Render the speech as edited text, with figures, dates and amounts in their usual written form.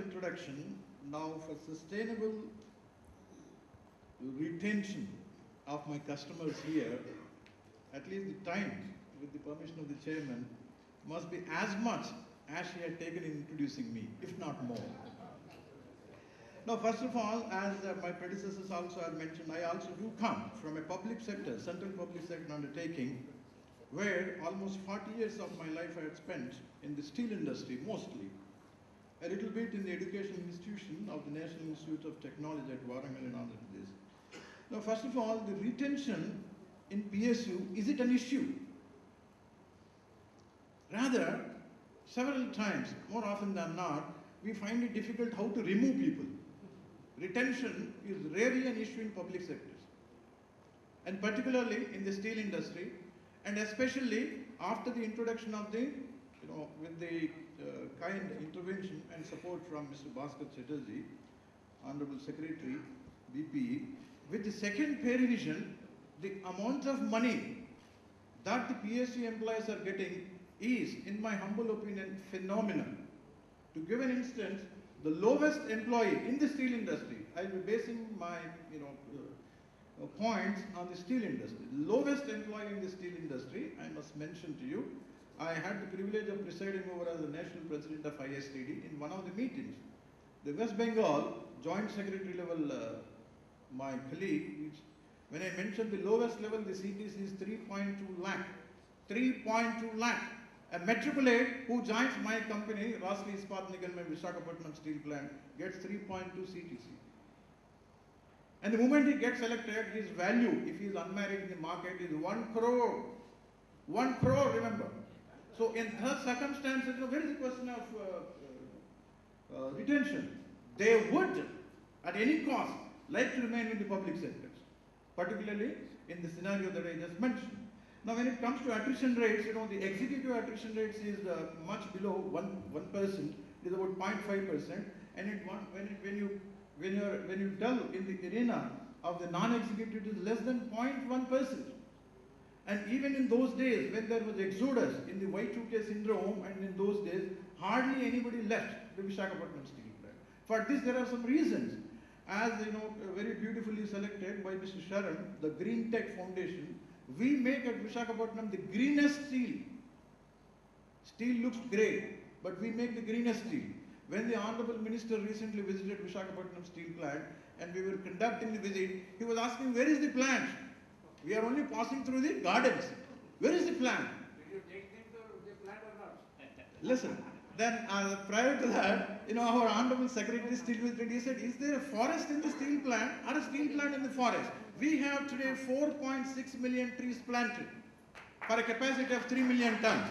introduction. Now for sustainable retention of my customers here, at least the time, with the permission of the chairman, must be as much as she had taken in introducing me, if not more. Now, first of all, as my predecessors also have mentioned, I also do come from a public sector, central public sector undertaking, where almost 40 years of my life I had spent in the steel industry, mostly. A little bit in the educational institution of the National Institute of Technology at Warangal and Andhra Pradesh. Now, first of all, the retention in PSU, is it an issue? Rather, several times, more often than not, we find it difficult how to remove people. Retention is rarely an issue in public sectors, and particularly in the steel industry, and especially after the introduction of the, with the kind intervention and support from Mr. Bhaskar Chatterjee, Honorable Secretary, BPE, with the second pay revision, the amount of money that the PSU employees are getting is, in my humble opinion, phenomenal. To give an instance, the lowest employee in the steel industry, I will be basing my points on the steel industry. The lowest employee in the steel industry, I must mention to you, I had the privilege of presiding over as the national president of ISTD in one of the meetings. The West Bengal joint secretary level, my colleague, when I mentioned the lowest level, the CTC is 3.2 lakh. 3.2 lakh. A matriculate who joins my company, Rasli Ispat Nigam Visakhapatnam Steel Plant, gets 3.2 CTC. And the moment he gets selected, his value, if he is unmarried in the market, is 1 crore. 1 crore, remember. So in such circumstances, where is the question of retention? They would, at any cost, like to remain in the public sectors, particularly in the scenario that I just mentioned. Now, when it comes to attrition rates, the executive attrition rates is much below 1%. It is about 0.5%. And when you tell in the arena of the non-executive, it is less than 0.1%. And even in those days, when there was exodus in the Y2K syndrome, and in those days, hardly anybody left the Visakhapatnam Steel Plant. For this, there are some reasons. As very beautifully selected by Mr. Sharan, the Greentech Foundation, we make at Visakhapatnam the greenest steel. Steel looks great, but we make the greenest steel. When the Honorable Minister recently visited Visakhapatnam Steel Plant and we were conducting the visit, he was asking, where is the plant? We are only passing through the gardens. Where is the plant? Did you take them to the plant or not? Listen, then prior to that, our Honorable Secretary Steel visited, he said, is there a forest in the steel plant or a steel plant in the forest? We have today 4.6 million trees planted for a capacity of 3 million tons.